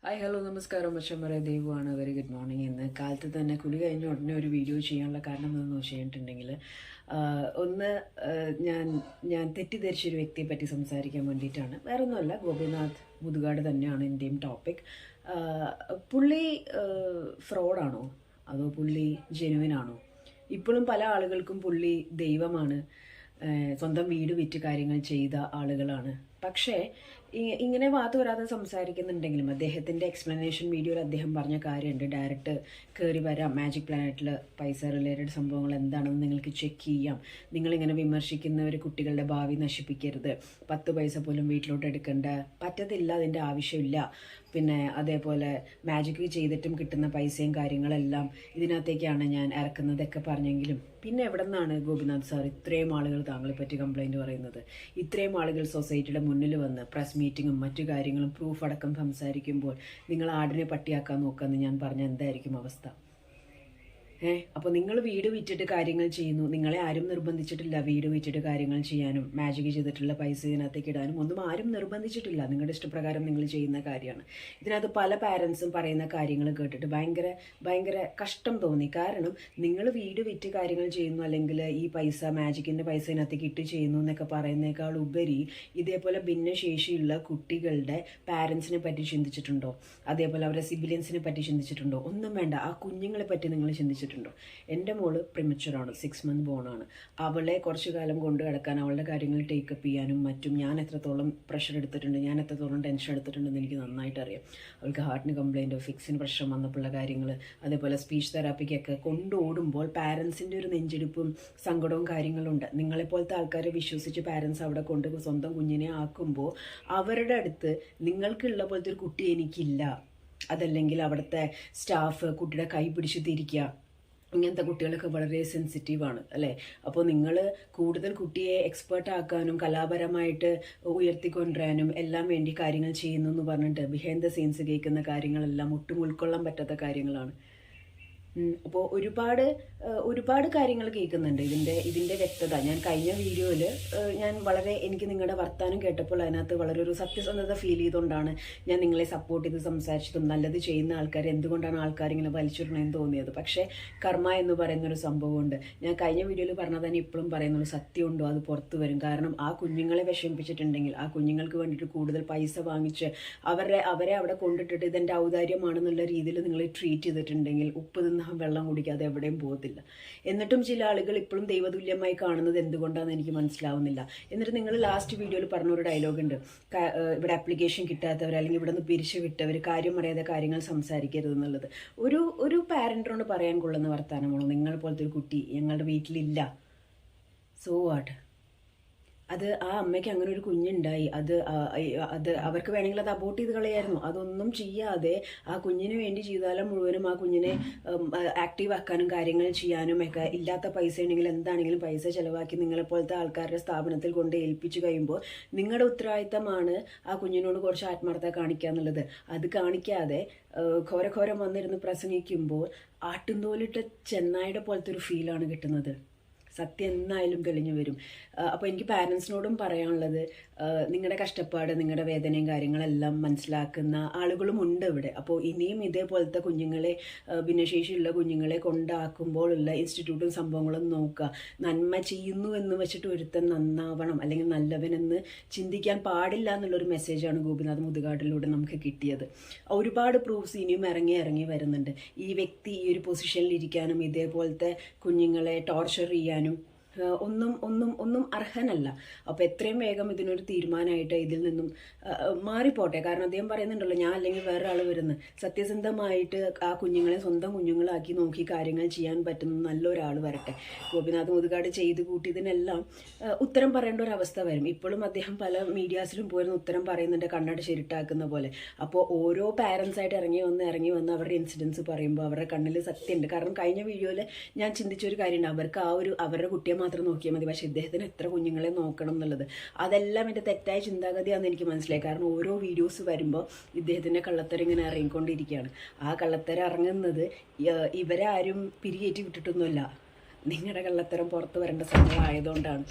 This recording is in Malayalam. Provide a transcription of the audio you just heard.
ഹായ് ഹലോ നമസ്കാരം അച്ഛന്മാരെ ദേവുവാണ്. Very good morning. ഇന്ന് കാലത്ത് തന്നെ കുളി കഴിഞ്ഞ ഉടനെ ഒരു വീഡിയോ ചെയ്യാനുള്ള കാരണം എന്താണെന്ന് വെച്ചിട്ടുണ്ടെങ്കിൽ ഒന്ന് ഞാൻ ഞാൻ തെറ്റിദ്ധരിച്ചൊരു വ്യക്തിയെ പറ്റി സംസാരിക്കാൻ വേണ്ടിയിട്ടാണ്. വേറെ ഒന്നുമല്ല, ഗോപിനാഥ് മുതുകാട് തന്നെയാണ് എൻ്റെയും ടോപ്പിക്. പുള്ളി ഫ്രോഡാണോ അതോ പുള്ളി ജെനുവിനാണോ? ഇപ്പോഴും പല ആളുകൾക്കും പുള്ളി ദൈവമാണ്, സ്വന്തം വീട് വിറ്റ് കാര്യങ്ങൾ ചെയ്ത ആളുകളാണ്. പക്ഷേ ഇങ്ങനെ വാത്ത് വരാതെ സംസാരിക്കുന്നുണ്ടെങ്കിലും അദ്ദേഹത്തിൻ്റെ എക്സ്പ്ലനേഷൻ വീഡിയോയിൽ അദ്ദേഹം പറഞ്ഞ കാര്യമുണ്ട്. ഡയറക്റ്റ് കയറി വരാം, മാജിക് പ്ലാനറ്റിൽ പൈസ റിലേറ്റഡ് സംഭവങ്ങൾ എന്താണെന്ന് നിങ്ങൾക്ക് ചെക്ക് ചെയ്യാം. നിങ്ങളിങ്ങനെ വിമർശിക്കുന്നവർ കുട്ടികളുടെ ഭാവി നശിപ്പിക്കരുത്, 10 പൈസ പോലും വീട്ടിലോട്ട് എടുക്കേണ്ട പറ്റത്തില്ല, അതിൻ്റെ ആവശ്യമില്ല. പിന്നെ അതേപോലെ മാജിക് ചെയ്തിട്ടും കിട്ടുന്ന പൈസയും കാര്യങ്ങളെല്ലാം ഇതിനകത്തേക്കാണ് ഞാൻ ഇറക്കുന്നതൊക്കെ പറഞ്ഞെങ്കിലും പിന്നെ എവിടെ നിന്നാണ് ഗോപിനാഥ് സാർ ഇത്രയും ആളുകൾ താങ്കളെ പറ്റി കംപ്ലൈൻറ്റ് പറയുന്നത്? ഇത്രയും ആളുകൾ സൊസൈറ്റിയുടെ മുന്നിൽ വന്ന് പ്രസ് മീറ്റിങ്ങും മറ്റു കാര്യങ്ങളും പ്രൂഫ് അടക്കം സംസാരിക്കുമ്പോൾ നിങ്ങൾ ആടിനെ പട്ടിയാക്കാൻ നോക്കാമെന്ന് ഞാൻ പറഞ്ഞ എന്തായിരിക്കും അവസ്ഥ? അപ്പോൾ നിങ്ങൾ വീട് വിറ്റിട്ട് കാര്യങ്ങൾ ചെയ്യുന്നു. നിങ്ങളെ ആരും നിർബന്ധിച്ചിട്ടില്ല വീട് വിറ്റിട്ട് കാര്യങ്ങൾ ചെയ്യാനും മാജിക് ചെയ്തിട്ടുള്ള പൈസ ഇതിനകത്തേക്ക് ഇടാനും ഒന്നും ആരും നിർബന്ധിച്ചിട്ടില്ല. നിങ്ങളുടെ ഇഷ്ടപ്രകാരം നിങ്ങൾ ചെയ്യുന്ന കാര്യമാണ്. ഇതിനകത്ത് പല പാരൻസും പറയുന്ന കാര്യങ്ങൾ കേട്ടിട്ട് ഭയങ്കര കഷ്ടം തോന്നി. കാരണം നിങ്ങൾ വീട് വിറ്റ് കാര്യങ്ങൾ ചെയ്യുന്നു, അല്ലെങ്കിൽ ഈ പൈസ മാജിക്കിൻ്റെ പൈസ ഇതിനകത്തേക്ക് ഇട്ട് ചെയ്യുന്നു എന്നൊക്കെ പറയുന്നേക്കാൾ ഉപരി ഇതേപോലെ ഭിന്നശേഷിയുള്ള കുട്ടികളുടെ പാരൻസിനെ പറ്റി ചിന്തിച്ചിട്ടുണ്ടോ? അതേപോലെ അവരുടെ സിബിലിയൻസിനെ പറ്റി ചിന്തിച്ചിട്ടുണ്ടോ? ഒന്നും വേണ്ട, ആ കുഞ്ഞുങ്ങളെ പറ്റി നിങ്ങൾ ചിന്തിച്ചിട്ടുണ്ടോ? എൻ്റെ മോള് പ്രിമച്ചുറാണ്, 6 മന്ത് ബോണാണ്. അവളെ കുറച്ചു കാലം കൊണ്ട് കിടക്കാൻ, അവളുടെ കാര്യങ്ങൾ ടേക്കപ്പ് ചെയ്യാനും മറ്റും ഞാൻ എത്രത്തോളം പ്രഷർ എടുത്തിട്ടുണ്ട്, ഞാൻ എത്രത്തോളം ടെൻഷൻ എടുത്തിട്ടുണ്ടെന്ന് എനിക്ക് നന്നായിട്ട് അറിയാം. അവൾക്ക് ഹാർട്ടിന് കംപ്ലൈൻറ്റോ ഫിക്സിന് പ്രശ്നം വന്നപ്പോഴുള്ള കാര്യങ്ങൾ, അതേപോലെ സ്പീച്ച് തെറാപ്പിക്കൊക്കെ കൊണ്ടുപോടുമ്പോൾ പാരൻസിൻ്റെ ഒരു നെഞ്ചെടുപ്പും സങ്കടവും കാര്യങ്ങളുണ്ട്. നിങ്ങളെപ്പോലത്തെ ആൾക്കാരെ വിശ്വസിച്ച് പാരൻസ് അവിടെ കൊണ്ട് സ്വന്തം കുഞ്ഞിനെ ആക്കുമ്പോൾ അവരുടെ അടുത്ത് നിങ്ങൾക്കുള്ള പോലത്തെ ഒരു കുട്ടി എനിക്കില്ല, അതല്ലെങ്കിൽ അവിടുത്തെ സ്റ്റാഫ് കുട്ടിയുടെ കൈ പിടിച്ച് തിരിക്കുക, ഇങ്ങനത്തെ കുട്ടികളൊക്കെ വളരെ സെൻസിറ്റീവാണ് അല്ലേ? അപ്പോൾ നിങ്ങൾ കൂടുതൽ കുട്ടിയെ എക്സ്പേർട്ട് ആക്കാനും കലാപരമായിട്ട് ഉയർത്തിക്കൊണ്ടുവരാനും എല്ലാം വേണ്ടി കാര്യങ്ങൾ ചെയ്യുന്നു എന്ന് പറഞ്ഞിട്ട് ബിഹൈൻഡ് ദ സീൻസ് കേൾക്കുന്ന കാര്യങ്ങളെല്ലാം ഒട്ടും ഉൾക്കൊള്ളാൻ പറ്റാത്ത കാര്യങ്ങളാണ്. അപ്പോൾ ഒരുപാട് കാര്യങ്ങൾ കേൾക്കുന്നുണ്ട്. ഇതിൻ്റെ വ്യക്തത ഞാൻ കഴിഞ്ഞ വീഡിയോയിൽ ഞാൻ എനിക്ക് നിങ്ങളുടെ വർത്താനം കേട്ടപ്പോൾ അതിനകത്ത് വളരെ ഒരു സത്യസന്ധത ഫീൽ ചെയ്തുകൊണ്ടാണ് ഞാൻ നിങ്ങളെ സപ്പോർട്ട് ചെയ്ത് സംസാരിച്ചതും നല്ലത് ചെയ്യുന്ന ആൾക്കാർ എന്തുകൊണ്ടാണ് ആൾക്കാർ ഇങ്ങനെ വലിച്ചിടണമെന്ന് തോന്നിയത്. പക്ഷേ കർമ്മ എന്ന് പറയുന്നൊരു സംഭവമുണ്ട്. ഞാൻ കഴിഞ്ഞ വീഡിയോയിൽ പറഞ്ഞത് തന്നെ ഇപ്പോഴും പറയുന്നൊരു സത്യമുണ്ടോ അത് പുറത്തു വരും. കാരണം ആ കുഞ്ഞുങ്ങളെ വിഷമിപ്പിച്ചിട്ടുണ്ടെങ്കിൽ, ആ കുഞ്ഞുങ്ങൾക്ക് വേണ്ടിയിട്ട് കൂടുതൽ പൈസ വാങ്ങിച്ച് അവരെ അവിടെ കൊണ്ടിട്ടിട്ട് ഇതെൻ്റെ ഔദാര്യമാണെന്നുള്ള രീതിയിൽ നിങ്ങൾ ട്രീറ്റ് ചെയ്തിട്ടുണ്ടെങ്കിൽ ഉപ്പ് തിന്ന വെള്ളം കുടിക്കാതെ എവിടെയും പോകത്തില്ല. എന്നിട്ടും ചില ആളുകൾ ഇപ്പോഴും ദൈവതുല്യമായി കാണുന്നത് എന്തുകൊണ്ടാണെന്ന് എനിക്ക് മനസ്സിലാവുന്നില്ല. എന്നിട്ട് നിങ്ങൾ ലാസ്റ്റ് വീഡിയോയിൽ പറഞ്ഞൊരു ഡയലോഗ് ഉണ്ട്, ഇവിടെ ആപ്ലിക്കേഷൻ കിട്ടാത്തവർ അല്ലെങ്കിൽ ഇവിടെ നിന്ന് പിരിച്ചു വിട്ടവർ കാര്യം അറിയാതെ കാര്യങ്ങൾ സംസാരിക്കരുത് എന്നുള്ളത്. ഒരു പാരൻറ്റിനോട് പറയാൻ കൊള്ളുന്ന വർത്താനമാണോ? നിങ്ങൾ പോലത്തെ ഒരു കുട്ടി ഞങ്ങളുടെ വീട്ടിലില്ല, സോ വാട്ട്? അത് ആ അമ്മയ്ക്ക് അങ്ങനെ ഒരു കുഞ്ഞുണ്ടായി, അത് അവർക്ക് വേണമെങ്കിൽ അത് അബോർട്ട് ചെയ്ത് കളയായിരുന്നു. അതൊന്നും ചെയ്യാതെ ആ കുഞ്ഞിന് വേണ്ടി ജീവിതകാലം മുഴുവനും ആ കുഞ്ഞിനെ ആക്റ്റീവ് ആക്കാനും കാര്യങ്ങൾ ചെയ്യാനും ഒക്കെ ഇല്ലാത്ത പൈസ ഉണ്ടെങ്കിൽ എന്താണെങ്കിലും പൈസ ചിലവാക്കി നിങ്ങളെപ്പോലത്തെ ആൾക്കാരുടെ സ്ഥാപനത്തിൽ കൊണ്ട് ഏൽപ്പിച്ചു കഴിയുമ്പോൾ നിങ്ങളുടെ ഉത്തരവാദിത്തമാണ് ആ കുഞ്ഞിനോട് കുറച്ച് ആത്മാർത്ഥത കാണിക്കുക എന്നുള്ളത്. അത് കാണിക്കാതെ ഘോരം വന്നിരുന്ന് പ്രസംഗിക്കുമ്പോൾ ആട്ടുംതോലിട്ട ചെന്നായുടെ പോലത്തെ ഒരു ഫീലാണ് കിട്ടുന്നത്. സത്യം എന്നായാലും തെളിഞ്ഞു വരും. അപ്പോൾ എനിക്ക് പാരൻസിനോടും പറയാനുള്ളത്, നിങ്ങളുടെ കഷ്ടപ്പാട്, നിങ്ങളുടെ വേദനയും കാര്യങ്ങളെല്ലാം മനസ്സിലാക്കുന്ന ആളുകളും ഉണ്ട് ഇവിടെ. അപ്പോൾ ഇനിയും ഇതേപോലത്തെ കുഞ്ഞുങ്ങളെ, ഭിന്നശേഷിയുള്ള കുഞ്ഞുങ്ങളെ കൊണ്ടാക്കുമ്പോഴുള്ള ഇൻസ്റ്റിറ്റ്യൂട്ടും സംഭവങ്ങളും നോക്കുക. നന്മ ചെയ്യുന്നു എന്ന് വെച്ചിട്ട് ഒരുത്തൻ നന്നാവണം അല്ലെങ്കിൽ നല്ലവനെന്ന് ചിന്തിക്കാൻ പാടില്ല എന്നുള്ളൊരു മെസ്സേജാണ് ഗോപിനാഥ് മുതുകാടിലൂടെ നമുക്ക് കിട്ടിയത്. ഒരുപാട് പ്രൂഫ്സ് ഇനിയും ഇറങ്ങി വരുന്നുണ്ട്. ഈ വ്യക്തി ഈ ഒരു പൊസിഷനിൽ ഇരിക്കാനും ഇതേപോലത്തെ കുഞ്ഞുങ്ങളെ ടോർച്ചർ ചെയ്യാനും ഒന്നും അർഹനല്ല. അപ്പോൾ എത്രയും വേഗം ഇതിനൊരു തീരുമാനമായിട്ട് ഇതിൽ നിന്നും മാറിപ്പോട്ടെ. കാരണം അദ്ദേഹം പറയുന്നുണ്ടല്ലോ, ഞാൻ അല്ലെങ്കിൽ വേറെ ആൾ വരുന്നത്. സത്യസന്ധമായിട്ട് ആ കുഞ്ഞുങ്ങളെ സ്വന്തം കുഞ്ഞുങ്ങളാക്കി നോക്കി കാര്യങ്ങൾ ചെയ്യാൻ പറ്റുന്ന നല്ലൊരാൾ വരട്ടെ. ഗോപിനാഥ് മുതുകാട് ചെയ്ത് കൂട്ടിയതിനെല്ലാം ഉത്തരം പറയേണ്ട ഒരു അവസ്ഥ വരും. ഇപ്പോഴും അദ്ദേഹം പല മീഡിയാസിലും പോയിരുന്ന ഉത്തരം പറയുന്നുണ്ട്, കണ്ണട ശരിട്ടാക്കുന്ന പോലെ. അപ്പോൾ ഓരോ പാരൻസായിട്ട് ഇറങ്ങി വന്ന് അവരുടെ ഇൻസിഡൻസ് പറയുമ്പോൾ അവരുടെ കണ്ണിൽ സത്യമുണ്ട്. കാരണം കഴിഞ്ഞ വീഡിയോയിൽ ഞാൻ ചിന്തിച്ചൊരു കാര്യമുണ്ട്, അവർക്ക് അവരുടെ കുട്ടിയെ മാത്രം നോക്കിയാൽ മതി, പക്ഷേ ഇദ്ദേഹത്തിന് എത്ര കുഞ്ഞുങ്ങളെ നോക്കണം എന്നുള്ളത്. അതെല്ലാം എൻ്റെ തെറ്റായ ചിന്താഗതിയാണെന്ന് എനിക്ക് മനസ്സിലായി. കാരണം ഓരോ വീഡിയോസ് വരുമ്പോൾ ഇദ്ദേഹത്തിൻ്റെ കള്ളത്തരം ഇങ്ങനെ ഇറങ്ങിക്കൊണ്ടിരിക്കുകയാണ്. ആ കള്ളത്തരം ഇറങ്ങുന്നത് ഇവരെ ആരും പിരികേറ്റി വിട്ടിട്ടൊന്നുമില്ല, നിങ്ങളുടെ കള്ളത്തരം പുറത്ത് വരേണ്ട സമയമായതുകൊണ്ടാണ്.